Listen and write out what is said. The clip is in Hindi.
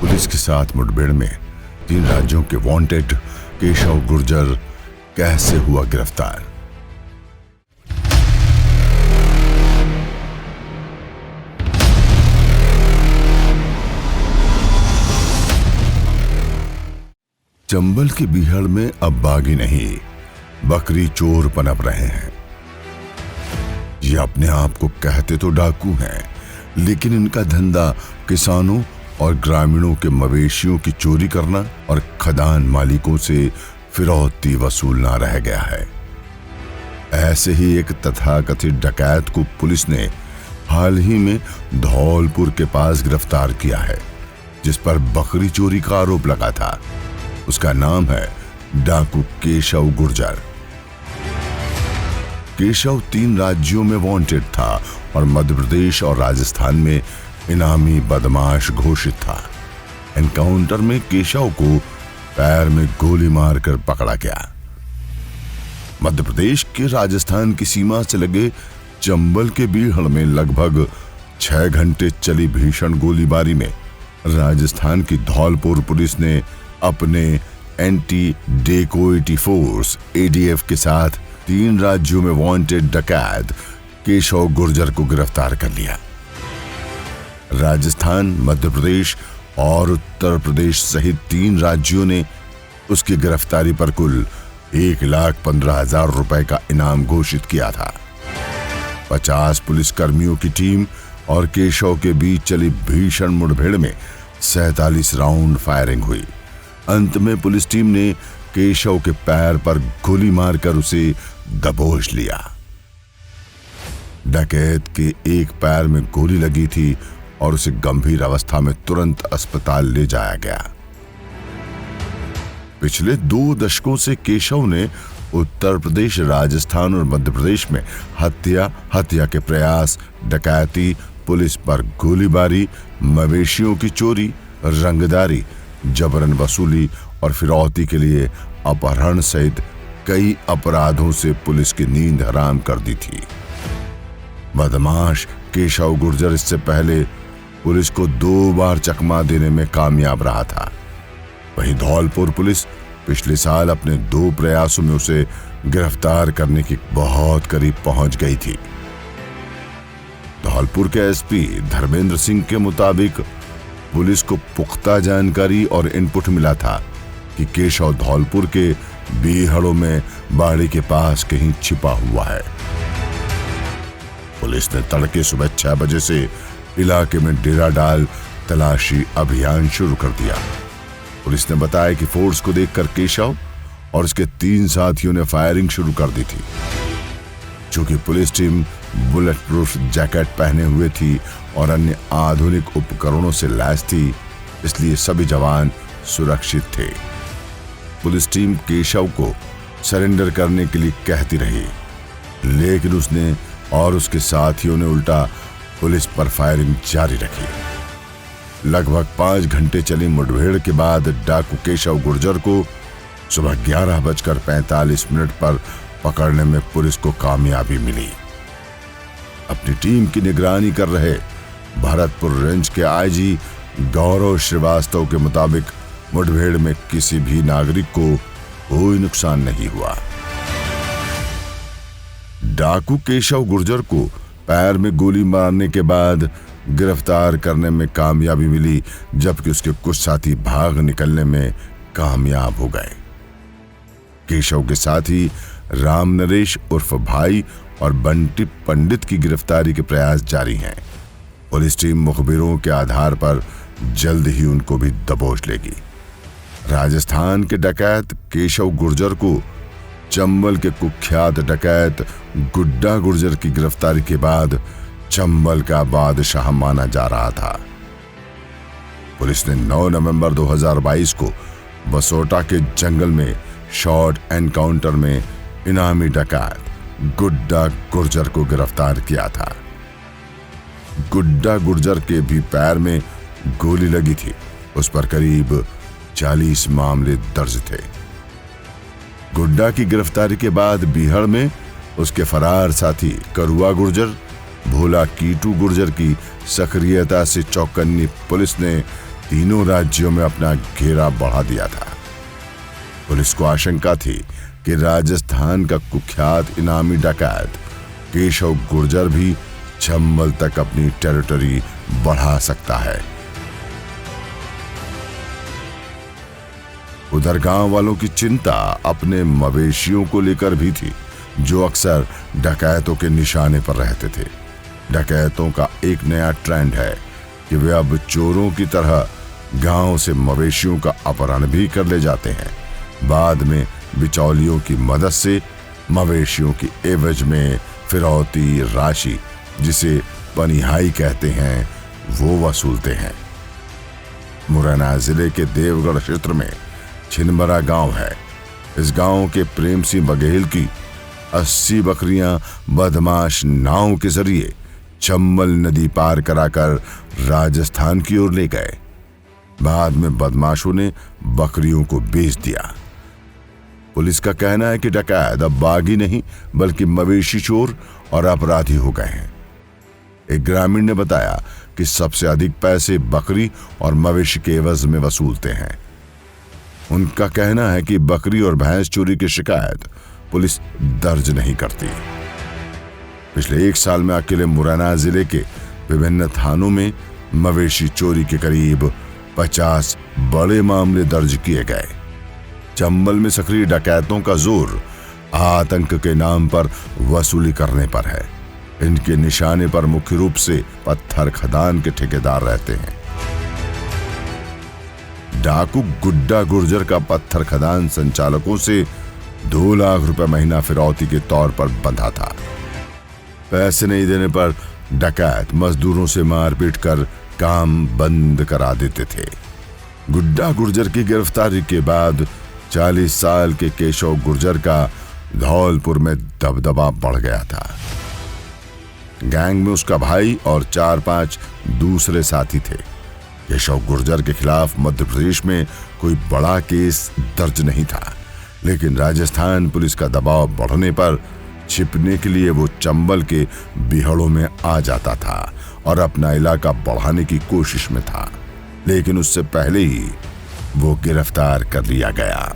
पुलिस के साथ मुठभेड़ में 3 राज्यों के वांटेड केशव गुर्जर कैसे हुआ गिरफ्तार। चंबल के बीहड़ में अब बागी नहीं, बकरी चोर पनप रहे हैं। ये अपने आप को कहते तो डाकू हैं, लेकिन इनका धंधा किसानों और ग्रामीणों के मवेशियों की चोरी करना और खदान मालिकों से फिरौती वसूलना रह गया है। ऐसे ही एक तथाकथित डकैत को पुलिस ने हाल ही में धौलपुर के पास गिरफ्तार किया है, जिस पर बकरी चोरी का आरोप लगा था। उसका नाम है डाकू केशव गुर्जर। केशव 3 राज्यों में वांटेड था और मध्य प्रदेश और राजस्थान में इनामी बदमाश घोषित था। एनकाउंटर में केशव को पैर में गोली मारकर पकड़ा गया। मध्य प्रदेश के राजस्थान की सीमा से लगे चंबल के बीहड़ में लगभग 6 घंटे चली भीषण गोलीबारी में राजस्थान की धौलपुर पुलिस ने अपने एंटी डेकोइटी फोर्स ADF के साथ 3 राज्यों में वांटेड डकैत केशव गुर्जर को गिरफ्तार कर लिया। राजस्थान, मध्य प्रदेश और उत्तर प्रदेश सहित 3 राज्यों ने उसकी गिरफ्तारी पर कुल 1,15,000 रुपए का इनाम घोषित किया था। 50 पुलिसकर्मियों की टीम और केशव के बीच चली भीषण मुठभेड़ में 47 राउंड फायरिंग हुई। अंत में पुलिस टीम ने केशव के पैर पर गोली मारकर उसे दबोच लिया। डकैत के एक पैर में गोली लगी थी और उसे गंभीर अवस्था में तुरंत अस्पताल ले जाया गया। पिछले 2 दशकों से केशव ने उत्तर प्रदेश, राजस्थान और मध्य प्रदेश में हत्या के प्रयास, डकैती, पुलिस पर गोलीबारी, मवेशियों की चोरी, रंगदारी, जबरन वसूली और फिरौती के लिए अपहरण सहित कई अपराधों से पुलिस की नींद हराम कर दी थी। बदमाश केशव गुर्जर इससे पहले पुलिस को 2 बार चकमा देने में कामयाब रहा था। वहीं धौलपुर पुलिस पिछले साल अपने 2 प्रयासों में उसे गिरफ्तार करने की बहुत करीब पहुंच गई थी। धौलपुर के SP धर्मेंद्र सिंह के मुताबिक पुलिस को पुख्ता जानकारी और इनपुट मिला था कि केशव धौलपुर के बीहड़ों में बाड़ी के पास कहीं छिपा हुआ है। पुलिस ने तड़के सुबह 6 बजे से इलाके में डेरा डाल तलाशी अभियान शुरू कर दिया। पुलिस ने बताया कि फोर्स को देखकर केशव और उसके 3 साथियों ने फायरिंग शुरू कर दी थी। चूंकि police team bullet proof jacket पहने हुए थी और अन्य आधुनिक उपकरणों से लैस थी, इसलिए सभी जवान सुरक्षित थे। पुलिस टीम केशव को सरेंडर करने के लिए कहती रही, लेकिन उसने और उसके साथियों ने उल्टा पुलिस पर फायरिंग जारी रखी। लगभग 5 घंटे चली मुठभेड़ के बाद डाकू केशव गुर्जर को सुबह 11:45 पर पकड़ने में पुलिस को कामयाबी मिली। अपनी टीम की निगरानी कर रहे भरतपुर रेंज के IG गौरव श्रीवास्तव के मुताबिक मुठभेड़ में किसी भी नागरिक को कोई नुकसान नहीं हुआ। डाकू केशव गुर्जर को पैर में गोली मारने के बाद गिरफ्तार करने में कामयाबी मिली, जबकि उसके कुछ साथी भाग निकलने में कामयाब हो गए। केशव के साथी राम नरेश उर्फ भाई और बंटी पंडित की गिरफ्तारी के प्रयास जारी हैं। पुलिस टीम मुखबिरों के आधार पर जल्द ही उनको भी दबोच लेगी। राजस्थान के डकैत केशव गुर्जर को चंबल के कुख्यात डकैत गुड्डा गुर्जर की गिरफ्तारी के बाद चंबल का बादशाह माना जा रहा था। पुलिस ने 9 नवंबर 2022 को बसोटा के जंगल में शॉर्ट एनकाउंटर में इनामी डकैत गुड्डा गुर्जर को गिरफ्तार किया था। गुड्डा गुर्जर के भी पैर में गोली लगी थी। उस पर करीब 40 मामले दर्ज थे। गुड्डा की गिरफ्तारी के बाद बीहड़ में उसके फरार साथी करुआ गुर्जर, भोला कीटू गुर्जर की सक्रियता से चौकन्नी पुलिस ने तीनों राज्यों में अपना घेरा बढ़ा दिया था। पुलिस को आशंका थी कि राजस्थान का कुख्यात इनामी डकैत केशव गुर्जर भी चंबल तक अपनी टेरिटरी बढ़ा सकता है। उधर गांव वालों की चिंता अपने मवेशियों को लेकर भी थी, जो अक्सर डकैतों के निशाने पर रहते थे। डकैतों का एक नया ट्रेंड है कि वे अब चोरों की तरह गांव से मवेशियों का अपहरण भी कर ले जाते हैं। बाद में बिचौलियों की मदद से मवेशियों की एवज में फिरौती राशि, जिसे पनिहाई कहते हैं, वो वसूलते हैं। मुरैना जिले के देवगढ़ क्षेत्र में छिनमरा गांव है। इस गांव के प्रेम सिंह बघेल की 80 बकरियां बदमाश नाव के जरिए चंबल नदी पार कराकर राजस्थान की ओर ले गए। बाद में बदमाशों ने बकरियों को बेच दिया। पुलिस का कहना है कि डकैत अब बागी नहीं बल्कि मवेशी चोर और अपराधी हो गए हैं। एक ग्रामीण ने बताया कि सबसे अधिक पैसे बकरी और मवेशी के एवज में वसूलते हैं। उनका कहना है कि बकरी और भैंस चोरी की शिकायत पुलिस दर्ज नहीं करती। पिछले 1 साल में अकेले मुरैना जिले के विभिन्न थानों में मवेशी चोरी के करीब 50 बड़े मामले दर्ज किए गए। चंबल में सक्रिय डकैतों का जोर आतंक के नाम पर वसूली करने पर है। इनके निशाने पर मुख्य रूप से पत्थर खदान के ठेकेदार रहते हैं। डाकू गुड्डा गुर्जर का पत्थर खदान संचालकों से 2 लाख रुपए महीना फिरौती के तौर पर बंधा था। पैसे नहीं देने पर डकैत मजदूरों से मारपीट कर काम बंद करा देते थे। गुड्डा गुर्जर की गिरफ्तारी के बाद 40 साल के केशव गुर्जर का धौलपुर में दबदबा बढ़ गया था। गैंग में उसका भाई और 4-5 दूसरे साथी थे। केशव गुर्जर के खिलाफ मध्य प्रदेश में कोई बड़ा केस दर्ज नहीं था, लेकिन राजस्थान पुलिस का दबाव बढ़ने पर छिपने के लिए वो चंबल के बिहड़ों में आ जाता था और अपना इलाका बढ़ाने की कोशिश में था, लेकिन उससे पहले ही वो गिरफ्तार कर लिया गया।